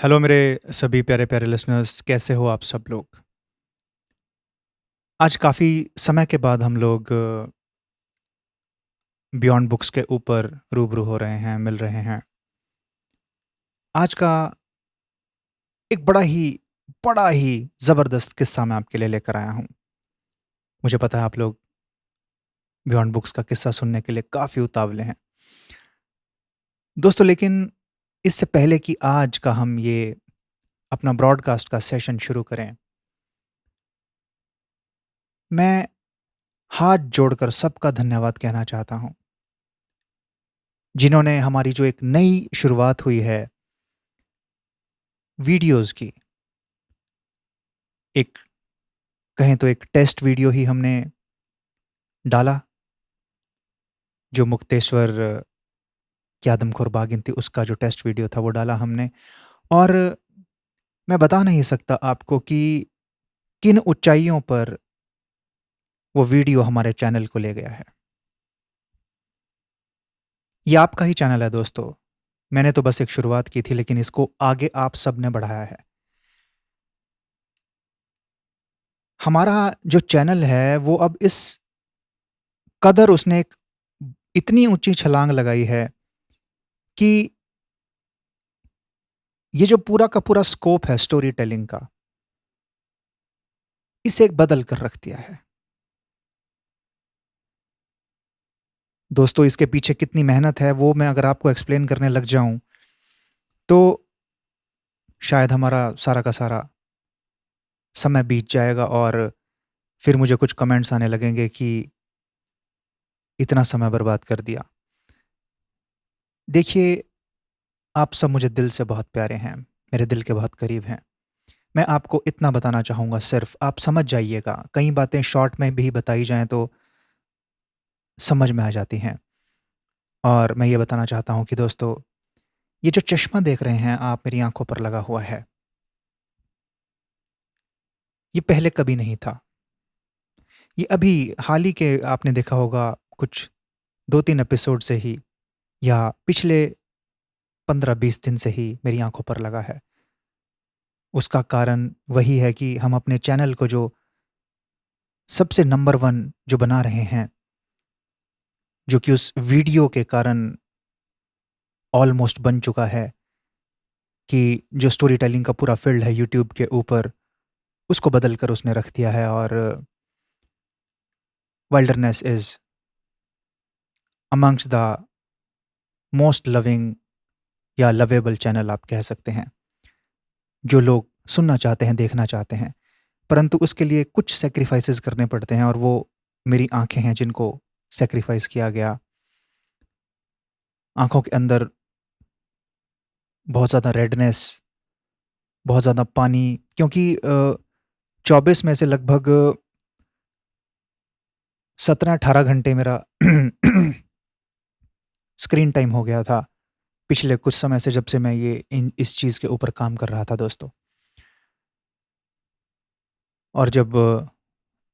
Hello मेरे सभी प्यारे प्यारे लिसनर्स, कैसे हो आप सब लोग? आज काफ़ी समय के बाद हम लोग बियॉन्ड बुक्स के ऊपर रूबरू हो रहे हैं, मिल रहे हैं। आज का एक बड़ा ही ज़बरदस्त किस्सा मैं आपके लिए लेकर आया हूँ। मुझे पता है आप लोग बियॉन्ड बुक्स का किस्सा सुनने के लिए काफ़ी उतावले हैं। दोस्तों, लेकिन इससे पहले कि आज का हम ये अपना ब्रॉडकास्ट का सेशन शुरू करें, मैं हाथ जोड़कर सबका धन्यवाद कहना चाहता हूँ, जिन्होंने हमारी जो एक नई शुरुआत हुई है वीडियोज़ की, एक कहें तो एक टेस्ट वीडियो ही हमने डाला, जो मुक्तेश्वर की आदमखोर बागिन थी, उसका जो टेस्ट वीडियो था वो डाला हमने। और मैं बता नहीं सकता आपको कि किन ऊँचाइयों पर वो वीडियो हमारे चैनल को ले गया है। ये आपका ही चैनल है दोस्तों, मैंने तो बस एक शुरुआत की थी, लेकिन इसको आगे आप सब ने बढ़ाया है। हमारा जो चैनल है वो अब इस कदर उसने एक इतनी ऊँची छलांग लगाई है कि ये जो पूरा का पूरा स्कोप है स्टोरी टेलिंग का, इसे एक बदल कर रख दिया है। दोस्तों, इसके पीछे कितनी मेहनत है वो मैं अगर आपको एक्सप्लेन करने लग जाऊँ, तो शायद हमारा सारा का सारा समय बीत जाएगा और फिर मुझे कुछ कमेंट्स आने लगेंगे कि इतना समय बर्बाद कर दिया। देखिए, आप सब मुझे दिल से बहुत प्यारे हैं, मेरे दिल के बहुत करीब हैं। मैं आपको इतना बताना चाहूँगा, सिर्फ़ आप समझ जाइएगा, कई बातें शॉर्ट में भी बताई जाएँ तो समझ में आ जाती हैं। और मैं ये बताना चाहता हूँ कि दोस्तों, ये जो चश्मा देख रहे हैं आप मेरी आँखों पर लगा हुआ है, ये पहले कभी नहीं था। ये अभी हाल ही के आपने देखा होगा कुछ 2-3 एपिसोड से ही, या पिछले 15-20 दिन से ही मेरी आँखों पर लगा है। उसका कारण वही है कि हम अपने चैनल को जो सबसे नंबर 1 जो बना रहे हैं, जो कि उस वीडियो के कारण ऑलमोस्ट बन चुका है, कि जो स्टोरी टेलिंग का पूरा फ़ील्ड है यूट्यूब के ऊपर, उसको बदल कर उसने रख दिया है। और wilderness is amongst the most loving या लवेबल चैनल आप कह सकते हैं, जो लोग सुनना चाहते हैं, देखना चाहते हैं। परंतु उसके लिए कुछ सैक्रिफाइसेस करने पड़ते हैं, और वो मेरी आँखें हैं जिनको सैक्रिफाइस किया गया। आँखों के अंदर बहुत ज़्यादा रेडनेस, बहुत ज़्यादा पानी, क्योंकि 24 में से लगभग 17-18 घंटे मेरा स्क्रीन टाइम हो गया था, पिछले कुछ समय से, जब से मैं ये इन इस चीज़ के ऊपर काम कर रहा था दोस्तों। और जब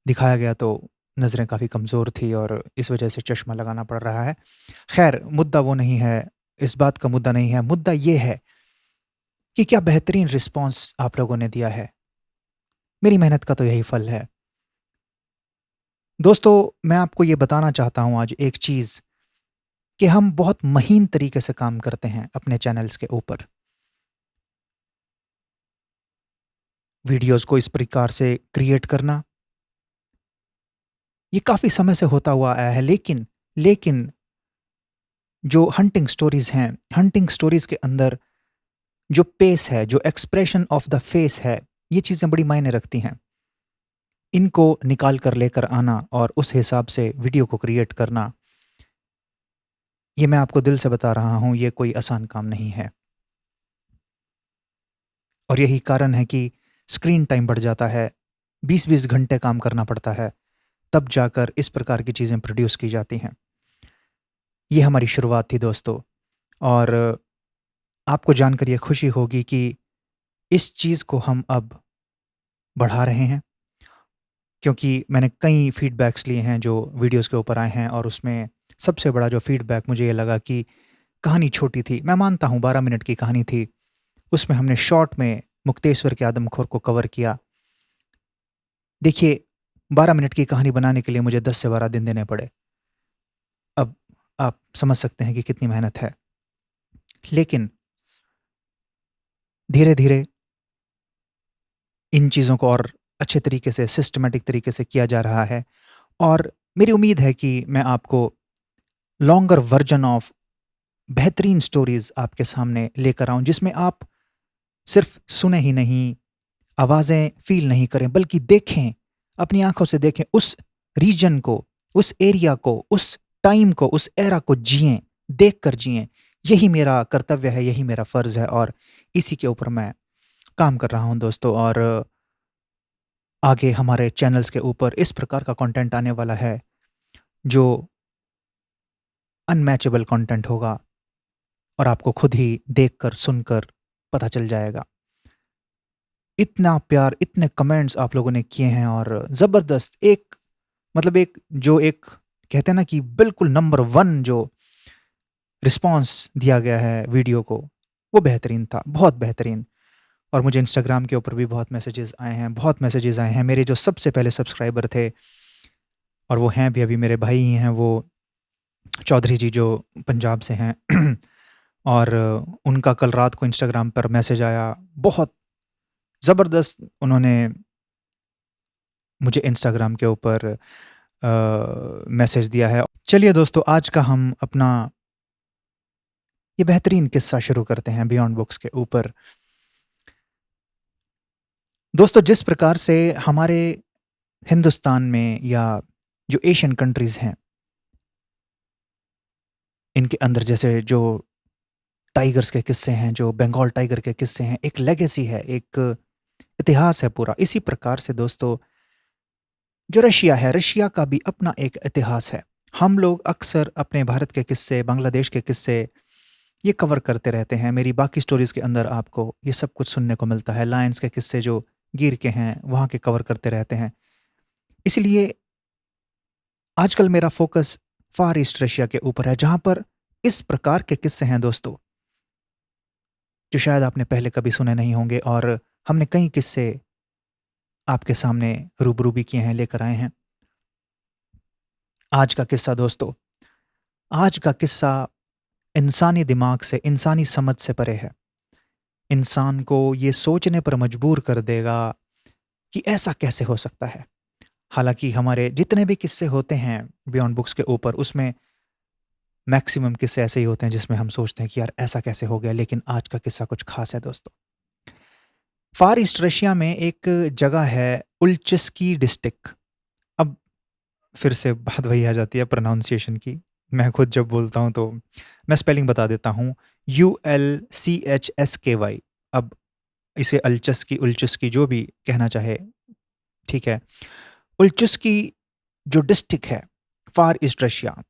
दिखाया गया तो नज़रें काफ़ी कमज़ोर थी और इस वजह से चश्मा लगाना पड़ रहा है। ख़ैर, मुद्दा वो नहीं है, इस बात का मुद्दा नहीं है, मुद्दा ये है कि क्या बेहतरीन रिस्पॉन्स आप लोगों ने दिया है। मेरी मेहनत का तो यही फल है। दोस्तों, मैं आपको ये बताना चाहता हूँ आज एक चीज़, कि हम बहुत महीन तरीके से काम करते हैं अपने चैनल्स के ऊपर। वीडियोज़ को इस प्रकार से क्रिएट करना, ये काफ़ी समय से होता हुआ आया है, लेकिन जो हंटिंग स्टोरीज़ हैं, हंटिंग स्टोरीज़ के अंदर जो पेस है, जो एक्सप्रेशन ऑफ द फेस है, ये चीज़ें बड़ी मायने रखती हैं। इनको निकाल कर लेकर आना और उस हिसाब से वीडियो को क्रिएट करना, ये मैं आपको दिल से बता रहा हूँ, ये कोई आसान काम नहीं है। और यही कारण है कि स्क्रीन टाइम बढ़ जाता है, 20-20 घंटे काम करना पड़ता है, तब जाकर इस प्रकार की चीज़ें प्रोड्यूस की जाती हैं। ये हमारी शुरुआत थी दोस्तों, और आपको जानकर ये खुशी होगी कि इस चीज़ को हम अब बढ़ा रहे हैं, क्योंकि मैंने कई फीडबैक्स लिए हैं जो वीडियोज़ के ऊपर आए हैं, और उसमें सबसे बड़ा जो फीडबैक मुझे ये लगा कि कहानी छोटी थी। मैं मानता हूँ 12 मिनट की कहानी थी, उसमें हमने शॉर्ट में मुक्तेश्वर के आदमखोर को कवर किया। देखिए, 12 मिनट की कहानी बनाने के लिए मुझे 10 से 12 दिन देने पड़े। अब आप समझ सकते हैं कि कितनी मेहनत है। लेकिन धीरे-धीरे इन चीज़ों को और अच्छे तरीके से, सिस्टमैटिक तरीके से किया जा रहा है और मेरी उम्मीद है कि मैं आपको लॉन्गर वर्ज़न ऑफ बेहतरीन स्टोरीज़ आपके सामने लेकर आऊँ, जिसमें आप सिर्फ़ सुने ही नहीं, आवाज़ें फ़ील नहीं करें, बल्कि देखें, अपनी आँखों से देखें, उस रीजन को, उस एरिया को, उस टाइम को, उस एरा को जिएँ, देख कर जिएँ। यही मेरा कर्तव्य है, यही मेरा फ़र्ज़ है और इसी के ऊपर मैं काम कर रहा हूँ दोस्तों। और आगे हमारे चैनल्स के ऊपर इस प्रकार का कंटेंट आने वाला है, जो अनमैचेबल कंटेंट होगा और आपको खुद ही देखकर, सुनकर पता चल जाएगा। इतना प्यार, इतने कमेंट्स आप लोगों ने किए हैं और ज़बरदस्त एक मतलब एक जो एक कहते हैं ना कि बिल्कुल नंबर 1 जो रिस्पॉन्स दिया गया है वीडियो को, वो बेहतरीन था, बहुत बेहतरीन। और मुझे इंस्टाग्राम के ऊपर भी बहुत मैसेजेस आए हैं, बहुत मैसेजेस आए हैं। मेरे जो सबसे पहले सब्सक्राइबर थे और वो हैं भी, अभी मेरे भाई ही हैं, वो चौधरी जी जो पंजाब से हैं और उनका कल रात को इंस्टाग्राम पर मैसेज आया, बहुत ज़बरदस्त उन्होंने मुझे इंस्टाग्राम के ऊपर मैसेज दिया है। चलिए दोस्तों, आज का हम अपना ये बेहतरीन किस्सा शुरू करते हैं बियॉन्ड बुक्स के ऊपर। दोस्तों, जिस प्रकार से हमारे हिंदुस्तान में या जो एशियन कंट्रीज़ हैं, इनके अंदर जैसे जो टाइगर्स के किस्से हैं, जो बंगाल टाइगर के किस्से हैं, एक लेगेसी है, एक इतिहास है पूरा। इसी प्रकार से दोस्तों, जो रशिया है, रशिया का भी अपना एक इतिहास है। हम लोग अक्सर अपने भारत के किस्से, बांग्लादेश के किस्से ये कवर करते रहते हैं। मेरी बाकी स्टोरीज़ के अंदर आपको ये सब कुछ सुनने को मिलता है। लायंस के किस्से जो गिर के हैं, वहाँ के कवर करते रहते हैं। इसलिए आजकल मेरा फ़ोकस फ़ार ईस्ट रशिया के ऊपर है, जहाँ पर इस प्रकार के किस्से हैं दोस्तों, जो शायद आपने पहले कभी सुने नहीं होंगे और हमने कई किस्से आपके सामने रूबरू भी किए हैं, लेकर आए हैं। आज का किस्सा दोस्तों, आज का किस्सा इंसानी दिमाग से, इंसानी समझ से परे है। इंसान को ये सोचने पर मजबूर कर देगा कि ऐसा कैसे हो सकता है। हालाँकि हमारे जितने भी किस्से होते हैं बियॉन्ड बुक्स के ऊपर, उसमें मैक्सिमम किस्से ऐसे ही होते हैं जिसमें हम सोचते हैं कि यार ऐसा कैसे हो गया, लेकिन आज का किस्सा कुछ ख़ास है दोस्तों। फ़ार ईस्ट रशिया में एक जगह है उल्चिस्की डिस्ट्रिक्ट। अब फिर से बात वही आ जाती है प्रोनाउंसिएशन की। मैं खुद जब बोलता हूँ तो मैं स्पेलिंग बता देता हूँ, ULCHSKY। अब इसे अल्चस्की, उल्चुस्की जो भी कहना चाहे, ठीक है। उल्चुस्की जो डिस्ट्रिक्ट है, फ़ार ईस्ट रशिया,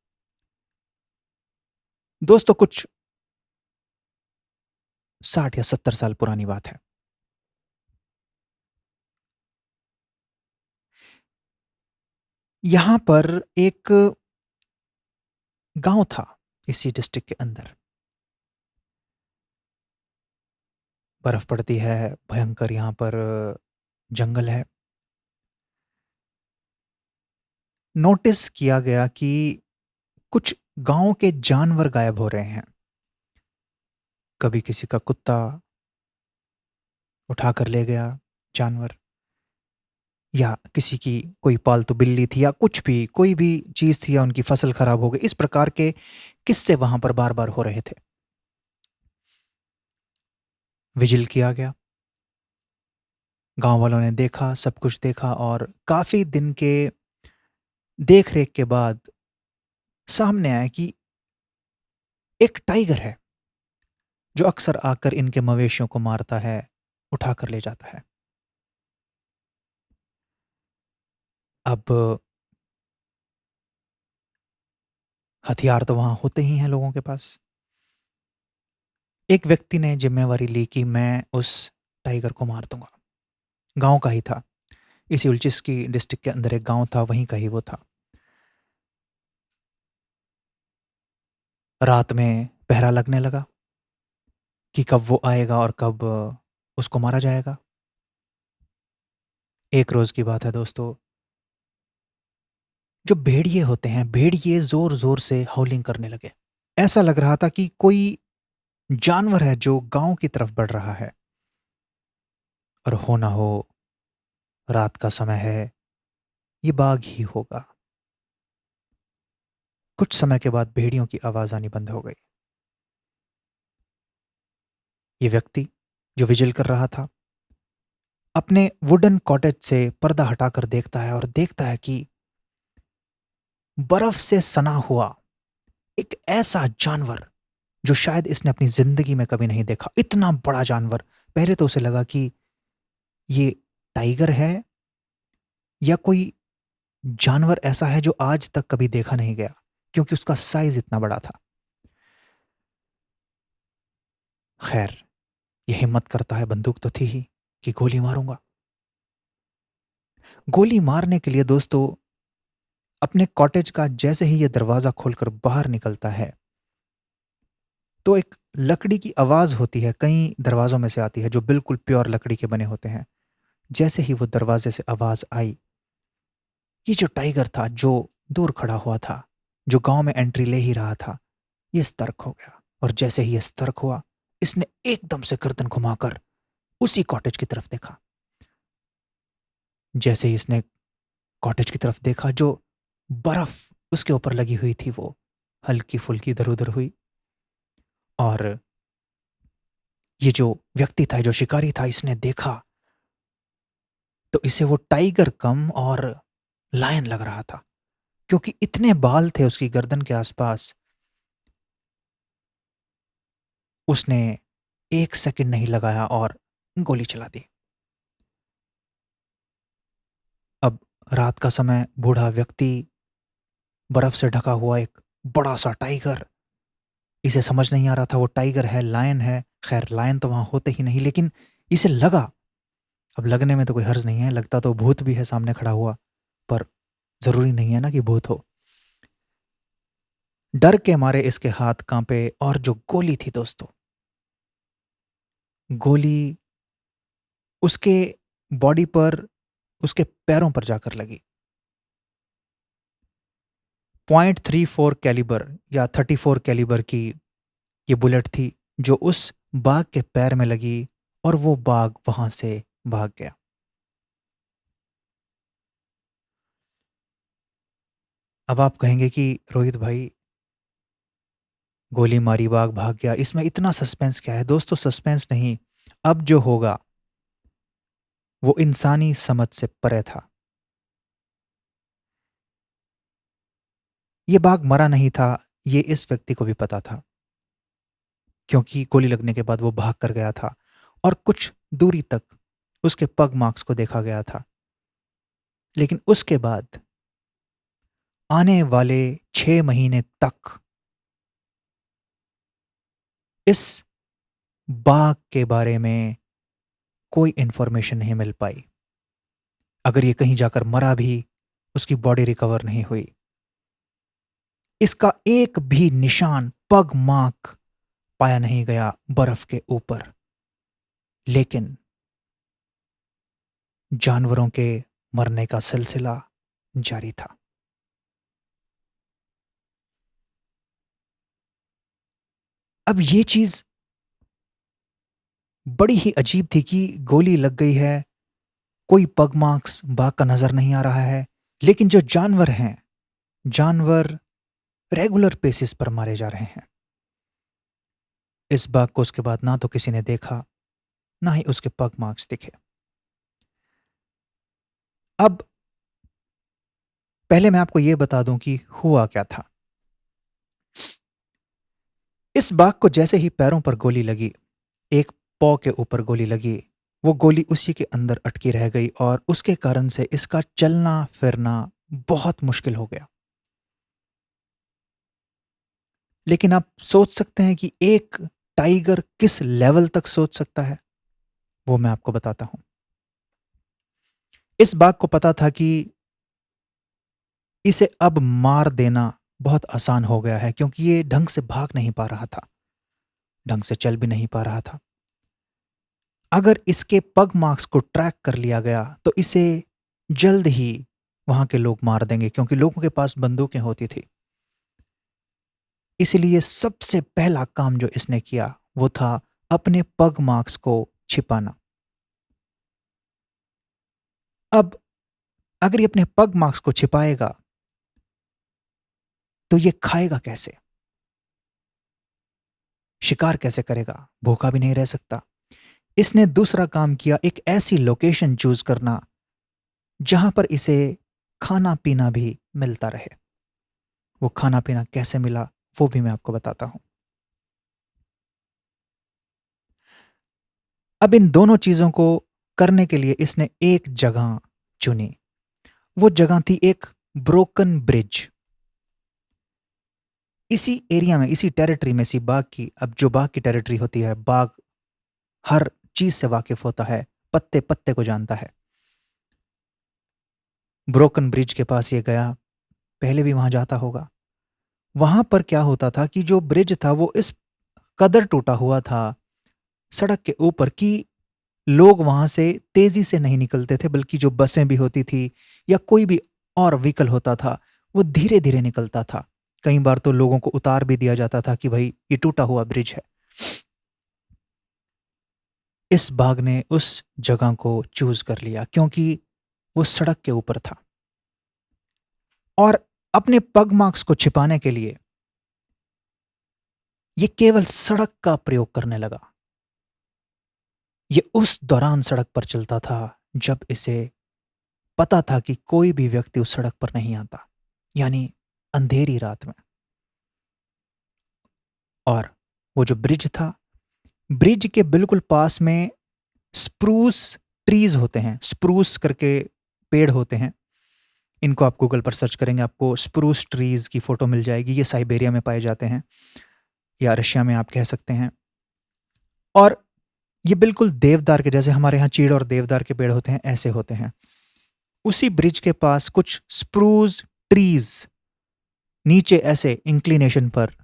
दोस्तों कुछ 60 या 70 साल पुरानी बात है। यहाँ पर एक गाँव था, इसी डिस्ट्रिक्ट के अंदर। बर्फ़ पड़ती है, भयंकर यहाँ पर जंगल है। नोटिस किया गया कि कुछ गाँव के जानवर गायब हो रहे हैं। कभी किसी का कुत्ता उठाकर ले गया जानवर, या किसी की कोई पालतू बिल्ली थी, या कुछ भी, कोई भी चीज़ थी, या उनकी फसल खराब हो गई। इस प्रकार के किस्से वहाँ पर बार-बार हो रहे थे। विजिल किया गया, गाँव वालों ने देखा, सब कुछ देखा और काफ़ी दिन के देख-रेख के बाद सामने आया कि एक टाइगर है, जो अक्सर आकर इनके मवेशियों को मारता है, उठाकर ले जाता है। अब हथियार तो वहाँ होते ही हैं लोगों के पास। एक व्यक्ति ने ज़िम्मेवारी ली कि मैं उस टाइगर को मार दूँगा। गाँव का ही था। इसी उल्चिस्की डिस्ट्रिक्ट के अंदर एक गाँव था, वहीं का ही वो था। रात में पहरा लगने लगा कि कब वो आएगा और कब उसको मारा जाएगा। एक रोज की बात है दोस्तों, जो भेड़िए होते हैं, भेड़िए जोर जोर से हाउलिंग करने लगे। ऐसा लग रहा था कि कोई जानवर है जो गांव की तरफ बढ़ रहा है। और हो ना हो, रात का समय है, ये बाघ ही होगा। कुछ समय के बाद भेड़ियों की आवाज आनी बंद हो गई। ये व्यक्ति जो विजिल कर रहा था, अपने वुडन कॉटेज से पर्दा हटाकर देखता है और देखता है कि बर्फ से सना हुआ एक ऐसा जानवर जो शायद इसने अपनी जिंदगी में कभी नहीं देखा। इतना बड़ा जानवर। पहले तो उसे लगा कि ये टाइगर है या कोई जानवर ऐसा है जो आज तक कभी देखा नहीं गया, क्योंकि उसका साइज इतना बड़ा था। खैर, यह हिम्मत करता है, बंदूक तो थी ही, कि गोली मारूंगा। गोली मारने के लिए दोस्तों, अपने कॉटेज का जैसे ही यह दरवाजा खोलकर बाहर निकलता है, तो एक लकड़ी की आवाज होती है, कई दरवाजों में से आती है, जो बिल्कुल प्योर लकड़ी के बने होते हैं। जैसे ही वो दरवाजे से आवाज आई, ये जो टाइगर था जो दूर खड़ा हुआ था, जो गांव में एंट्री ले ही रहा था, ये सतर्क हो गया। और जैसे ही ये सतर्क हुआ, इसने एकदम से गर्दन घुमाकर उसी कॉटेज की तरफ देखा। जैसे ही इसने कॉटेज की तरफ देखा, जो बर्फ उसके ऊपर लगी हुई थी वो हल्की फुल्की इधर उधर हुई। और ये जो व्यक्ति था, जो शिकारी था, इसने देखा तो इसे वो टाइगर कम और लायन लग रहा था, क्योंकि इतने बाल थे उसकी गर्दन के आसपास। उसने एक सेकंड नहीं लगाया और गोली चला दी। अब रात का समय, बूढ़ा व्यक्ति, बर्फ से ढका हुआ एक बड़ा सा टाइगर, इसे समझ नहीं आ रहा था वो टाइगर है, लायन है। खैर, लायन तो वहां होते ही नहीं, लेकिन इसे लगा। अब लगने में तो कोई हर्ज नहीं है, लगता तो भूत भी है सामने खड़ा हुआ, पर जरूरी नहीं है ना कि भूत हो। डर के मारे इसके हाथ कांपे, और जो गोली थी दोस्तों, गोली उसके बॉडी पर, उसके पैरों पर जाकर लगी। 0.34 कैलिबर या 34 कैलिबर की ये बुलेट थी, जो उस बाघ के पैर में लगी, और वो बाघ वहां से भाग गया। अब आप कहेंगे कि रोहित भाई, गोली मारी, बाघ भाग गया, इसमें इतना सस्पेंस क्या है? दोस्तों, सस्पेंस नहीं, अब जो होगा वो इंसानी समझ से परे था। ये बाघ मरा नहीं था, ये इस व्यक्ति को भी पता था, क्योंकि गोली लगने के बाद वो भाग कर गया था, और कुछ दूरी तक उसके पग मार्क्स को देखा गया था। लेकिन उसके बाद आने वाले 6 महीने तक इस बाघ के बारे में कोई इंफॉर्मेशन नहीं मिल पाई। अगर ये कहीं जाकर मरा भी, उसकी बॉडी रिकवर नहीं हुई। इसका एक भी निशान, पग मार्क पाया नहीं गया बर्फ के ऊपर। लेकिन जानवरों के मरने का सिलसिला जारी था। अब ये चीज बड़ी ही अजीब थी कि गोली लग गई है, कोई पग मार्क्स बाघ का नजर नहीं आ रहा है, लेकिन जो जानवर हैं, जानवर रेगुलर बेसिस पर मारे जा रहे हैं। इस बाघ को उसके बाद ना तो किसी ने देखा, ना ही उसके पग मार्क्स दिखे। अब पहले मैं आपको यह बता दूं कि हुआ क्या था। इस बाघ को जैसे ही पैरों पर गोली लगी, एक पौ के ऊपर गोली लगी, वो गोली उसी के अंदर अटकी रह गई, और उसके कारण से इसका चलना फिरना बहुत मुश्किल हो गया। लेकिन आप सोच सकते हैं कि एक टाइगर किस लेवल तक सोच सकता है, वो मैं आपको बताता हूं। इस बाघ को पता था कि इसे अब मार देना बहुत आसान हो गया है, क्योंकि ये ढंग से भाग नहीं पा रहा था। ढंग से चल भी नहीं पा रहा था। अगर इसके पग मार्क्स को ट्रैक कर लिया गया तो इसे जल्द ही वहां के लोग मार देंगे, क्योंकि लोगों के पास बंदूकें होती थी। इसलिए सबसे पहला काम जो इसने किया वो था अपने पग मार्क्स को छिपाना। अब अगर ये अपने पग मार्क्स को छिपाएगा तो ये खाएगा कैसे, शिकार कैसे करेगा, भूखा भी नहीं रह सकता। इसने दूसरा काम किया, एक ऐसी लोकेशन चूज करना जहां पर इसे खाना पीना भी मिलता रहे। वो खाना पीना कैसे मिला वो भी मैं आपको बताता हूं। अब इन दोनों चीजों को करने के लिए इसने एक जगह चुनी। वो जगह थी एक ब्रोकन ब्रिज। इसी एरिया में, इसी टेरिटरी में, इसी बाग की, अब जो बाग की टेरिटरी होती है, बाग हर चीज से वाकिफ होता है, पत्ते पत्ते को जानता है। ब्रोकन ब्रिज के पास ये गया, पहले भी वहां जाता होगा। वहां पर क्या होता था कि जो ब्रिज था वो इस कदर टूटा हुआ था सड़क के ऊपर कि लोग वहां से तेजी से नहीं निकलते थे, बल्कि जो बसें भी होती थी या कोई भी और व्हीकल होता था वो धीरे धीरे निकलता था। कई बार तो लोगों को उतार भी दिया जाता था कि भाई ये टूटा हुआ ब्रिज है। इस बाघ ने उस जगह को चूज कर लिया क्योंकि वो सड़क के ऊपर था, और अपने पग मार्क्स को छिपाने के लिए ये केवल सड़क का प्रयोग करने लगा। ये उस दौरान सड़क पर चलता था जब इसे पता था कि कोई भी व्यक्ति उस सड़क पर नहीं आता, यानी अंधेरी रात में। और वो जो ब्रिज था, ब्रिज के बिल्कुल पास में स्प्रूस ट्रीज होते हैं, स्प्रूस करके पेड़ होते हैं। इनको आप गूगल पर सर्च करेंगे, आपको स्प्रूस ट्रीज की फोटो मिल जाएगी। ये साइबेरिया में पाए जाते हैं, या रशिया में आप कह सकते हैं। और ये बिल्कुल देवदार के जैसे, हमारे यहाँ चीड़ और देवदार के पेड़ होते हैं, ऐसे होते हैं। उसी ब्रिज के पास कुछ स्प्रूस ट्रीज नीचे ऐसे इंक्लिनेशन पर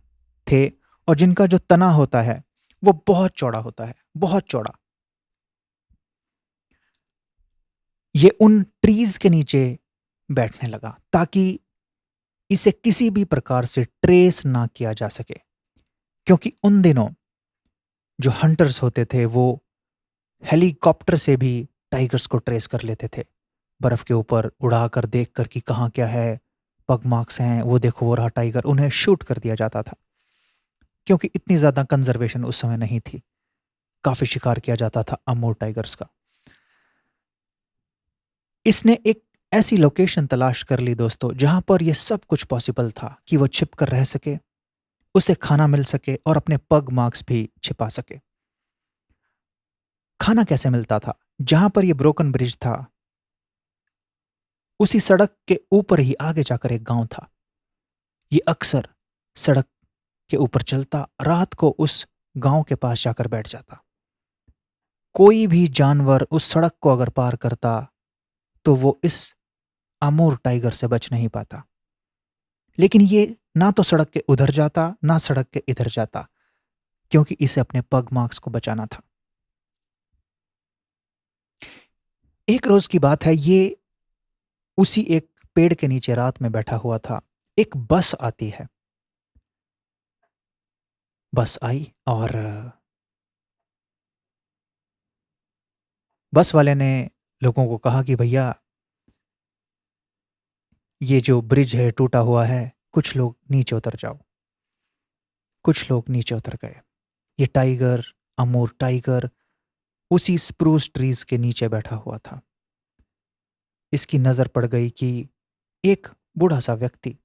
थे, और जिनका जो तना होता है वो बहुत चौड़ा होता है, बहुत चौड़ा। ये उन ट्रीज के नीचे बैठने लगा ताकि इसे किसी भी प्रकार से ट्रेस ना किया जा सके, क्योंकि उन दिनों जो हंटर्स होते थे वो हेलीकॉप्टर से भी टाइगर्स को ट्रेस कर लेते थे, बर्फ के ऊपर उड़ाकर देख कर कि कहाँ क्या है, पग मार्क्स हैं, वो देखो वो रहा टाइगर, उन्हें शूट कर दिया जाता था। क्योंकि इतनी ज्यादा कंजर्वेशन उस समय नहीं थी, काफी शिकार किया जाता था अमूर टाइगर्स का। इसने एक ऐसी लोकेशन तलाश कर ली दोस्तों जहां पर यह सब कुछ पॉसिबल था कि वो छिप कर रह सके, उसे खाना मिल सके और अपने पग मार्क्स भी छिपा सके। खाना कैसे मिलता था? जहां पर यह ब्रोकन ब्रिज था उसी सड़क के ऊपर ही आगे जाकर एक गांव था। ये अक्सर सड़क के ऊपर चलता, रात को उस गांव के पास जाकर बैठ जाता। कोई भी जानवर उस सड़क को अगर पार करता तो वो इस अमूर टाइगर से बच नहीं पाता। लेकिन ये ना तो सड़क के उधर जाता ना सड़क के इधर जाता, क्योंकि इसे अपने पग मार्क्स को बचाना था। एक रोज की बात है, ये उसी एक पेड़ के नीचे रात में बैठा हुआ था। एक बस आती है। बस आई और बस वाले ने लोगों को कहा कि भैया ये जो ब्रिज है टूटा हुआ है, कुछ लोग नीचे उतर जाओ। कुछ लोग नीचे उतर गए। ये टाइगर, अमूर टाइगर, उसी स्प्रूस ट्रीज के नीचे बैठा हुआ था। इसकी नजर पड़ गई कि एक बूढ़ा सा व्यक्ति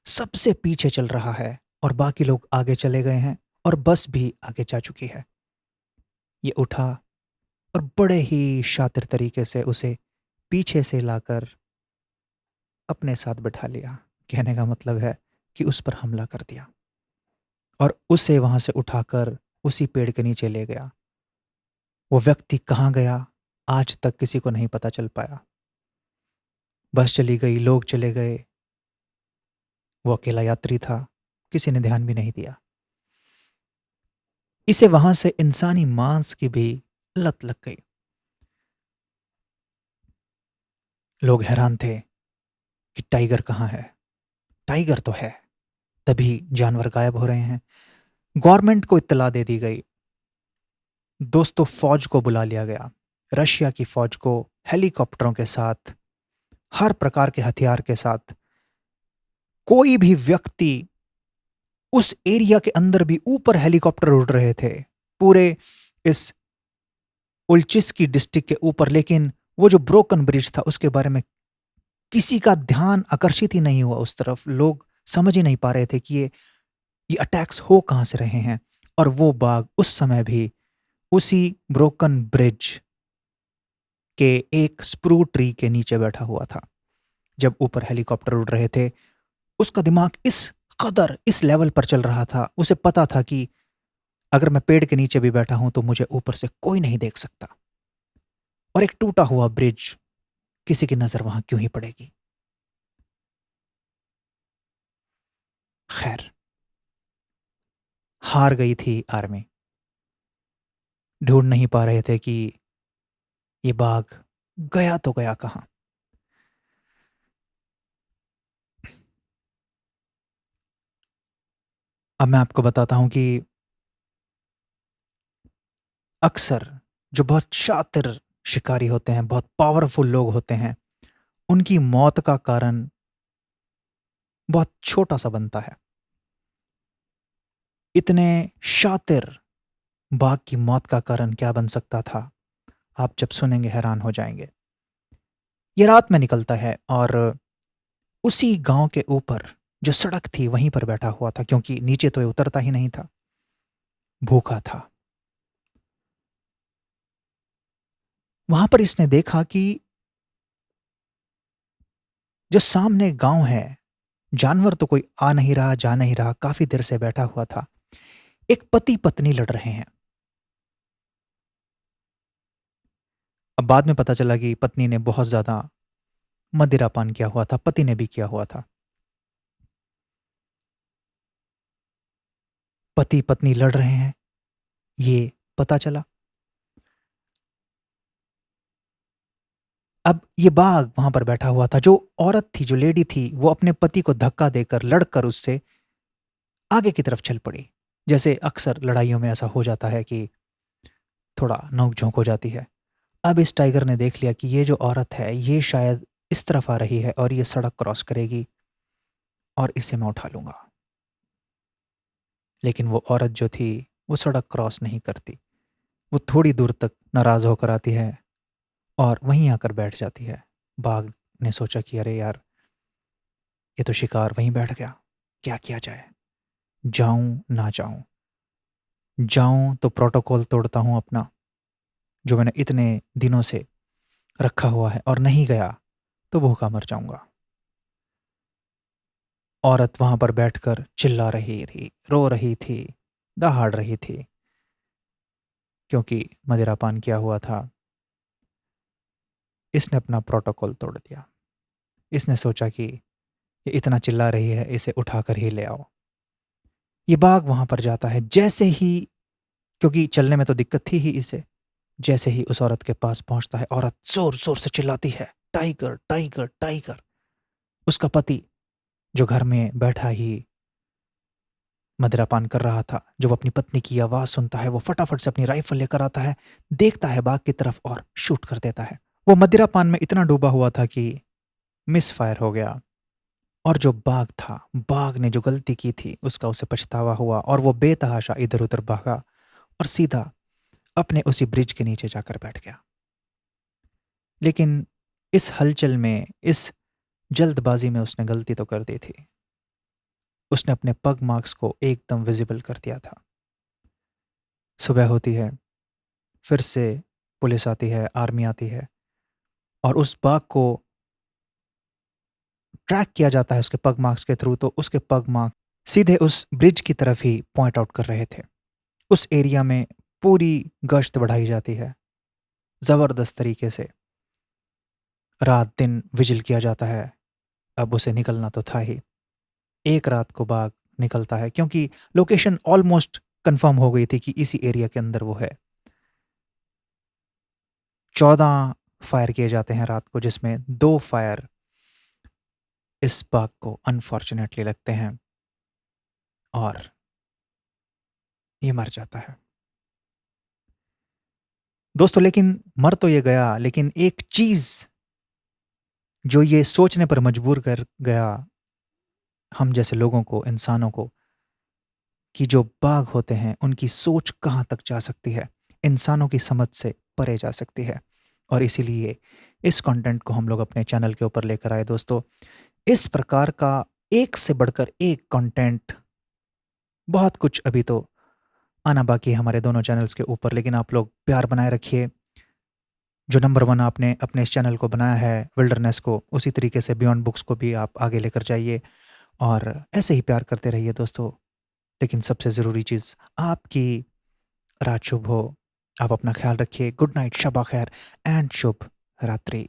सबसे पीछे चल रहा है और बाकी लोग आगे चले गए हैं और बस भी आगे जा चुकी है। ये उठा और बड़े ही शातिर तरीके से उसे पीछे से लाकर अपने साथ बिठा लिया। कहने का मतलब है कि उस पर हमला कर दिया और उसे वहां से उठाकर उसी पेड़ के नीचे ले गया। वो व्यक्ति कहाँ गया आज तक किसी को नहीं पता चल पाया। बस चली गई, लोग चले गए, वो अकेला यात्री था, किसी ने ध्यान भी नहीं दिया। इसे वहां से इंसानी मांस की भी लत लग गई। लोग हैरान थे कि टाइगर कहाँ है। टाइगर तो है, तभी जानवर गायब हो रहे हैं। गवर्नमेंट को इत्तला दे दी गई। दोस्तों, फौज को बुला लिया गया। रशिया की फौज को हेलीकॉप्टरों के साथ, हर प्रकार के हथियार के साथ, कोई भी व्यक्ति उस एरिया के अंदर भी, ऊपर हेलीकॉप्टर उड़ रहे थे पूरे इस उल्चिस्की डिस्ट्रिक्ट के ऊपर, लेकिन वो जो ब्रोकन ब्रिज था उसके बारे में किसी का ध्यान आकर्षित ही नहीं हुआ उस तरफ। लोग समझ ही नहीं पा रहे थे कि ये अटैक्स हो कहां से रहे हैं। और वो बाघ उस समय भी उसी ब्रोकन ब्रिज के एक स्प्रू ट्री के नीचे बैठा हुआ था। जब ऊपर हेलीकॉप्टर उड़ रहे थे, उसका दिमाग इस कदर इस लेवल पर चल रहा था, उसे पता था कि अगर मैं पेड़ के नीचे भी बैठा हूं तो मुझे ऊपर से कोई नहीं देख सकता, और एक टूटा हुआ ब्रिज, किसी की नजर वहां क्यों ही पड़ेगी। खैर, हार गई थी आर्मी। ढूंढ नहीं पा रहे थे कि ये बाघ गया तो गया कहां। अब मैं आपको बताता हूं कि अक्सर जो बहुत शातिर शिकारी होते हैं, बहुत पावरफुल लोग होते हैं, उनकी मौत का कारण बहुत छोटा सा बनता है। इतने शातिर बाघ की मौत का कारण क्या बन सकता था, आप जब सुनेंगे हैरान हो जाएंगे। ये रात में निकलता है और उसी गांव के ऊपर जो सड़क थी वहीं पर बैठा हुआ था, क्योंकि नीचे तो ये उतरता ही नहीं था, भूखा था। वहां पर इसने देखा कि जो सामने गांव है, जानवर तो कोई आ नहीं रहा, जा नहीं रहा, काफी देर से बैठा हुआ था। एक पति पत्नी लड़ रहे हैं। अब बाद में पता चला कि पत्नी ने बहुत ज्यादा मदिरापान किया हुआ था, पति ने भी किया हुआ था। पति पत्नी लड़ रहे हैं, ये पता चला। अब ये बाघ वहां पर बैठा हुआ था। जो औरत थी, जो लेडी थी, वो अपने पति को धक्का देकर, लड़कर उससे आगे की तरफ चल पड़ी। जैसे अक्सर लड़ाइयों में ऐसा हो जाता है कि थोड़ा नोक-झोंक हो जाती है। अब इस टाइगर ने देख लिया कि ये जो औरत है, ये शायद इस तरफ आ रही है और ये सड़क क्रॉस करेगी और इसे मैं उठा लूंगा। लेकिन वो औरत जो थी, वो सड़क क्रॉस नहीं करती। वो थोड़ी दूर तक नाराज होकर आती है और वहीं आकर बैठ जाती है। बाघ ने सोचा कि अरे यार, ये तो शिकार वहीं बैठ गया, क्या किया जाए। जाऊं ना जाऊं, जाऊं तो प्रोटोकॉल तोड़ता हूं अपना, जो मैंने इतने दिनों से रखा हुआ है, और नहीं गया तो भूखा मर जाऊंगा। औरत वहां पर बैठकर चिल्ला रही थी, रो रही थी, दहाड़ रही थी, क्योंकि मदिरापान किया हुआ था। इसने अपना प्रोटोकॉल तोड़ दिया। इसने सोचा कि ये इतना चिल्ला रही है, इसे उठाकर ही ले आओ। ये बाघ वहां पर जाता है। जैसे ही, क्योंकि चलने में तो दिक्कत थी ही इसे, जैसे ही उस औरत के पास पहुंचता है, औरत जोर जोर से चिल्लाती है, टाइगर टाइगर टाइगर। उसका पति, जो घर में बैठा ही मदिरापान कर रहा था, जब अपनी पत्नी की आवाज सुनता है, वो फटाफट से अपनी राइफल लेकर आता है, देखता है बाघ की तरफ और शूट कर देता है। वो मदिरापान में इतना डूबा हुआ था कि मिस फायर हो गया। और जो बाघ था, बाघ ने जो गलती की थी उसका उसे पछतावा हुआ, और वो बेतहाशा इधर उधर भागा और सीधा अपने उसी ब्रिज के नीचे जाकर बैठ गया। लेकिन इस हलचल में, इस जल्दबाजी में उसने गलती तो कर दी थी। उसने अपने पग मार्क्स को एकदम विजिबल कर दिया था। सुबह होती है, फिर से पुलिस आती है, आर्मी आती है, और उस बाघ को ट्रैक किया जाता है उसके पग मार्क्स के थ्रू। तो उसके पग मार्क सीधे उस ब्रिज की तरफ ही पॉइंट आउट कर रहे थे। उस एरिया में पूरी गश्त बढ़ाई जाती है, जबरदस्त तरीके से रात दिन विजिल किया जाता है। अब उसे निकलना तो था ही। एक रात को बाघ निकलता है, क्योंकि लोकेशन ऑलमोस्ट कन्फर्म हो गई थी कि इसी एरिया के अंदर वो है। 14 फायर किए जाते हैं रात को, जिसमें 2 फायर इस बाघ को अनफॉर्चुनेटली लगते हैं और ये मर जाता है। दोस्तों, लेकिन मर तो ये गया, लेकिन एक चीज़ जो ये सोचने पर मजबूर कर गया हम जैसे लोगों को, इंसानों को, कि जो बाघ होते हैं उनकी सोच कहाँ तक जा सकती है, इंसानों की समझ से परे जा सकती है। और इसीलिए इस कंटेंट को हम लोग अपने चैनल के ऊपर लेकर आए दोस्तों। इस प्रकार का एक से बढ़कर एक कंटेंट, बहुत कुछ अभी तो आना बाकी है हमारे दोनों चैनल्स के ऊपर, लेकिन आप लोग प्यार बनाए रखिए। जो नंबर 1 आपने अपने इस चैनल को बनाया है विल्डरनेस को, उसी तरीके से बियॉन्ड बुक्स को भी आप आगे लेकर जाइए और ऐसे ही प्यार करते रहिए दोस्तों। लेकिन सबसे ज़रूरी चीज़, आपकी रात शुभ हो। आप अपना ख्याल रखिए। गुड नाइट, शब खैर एंड शुभ रात्रि।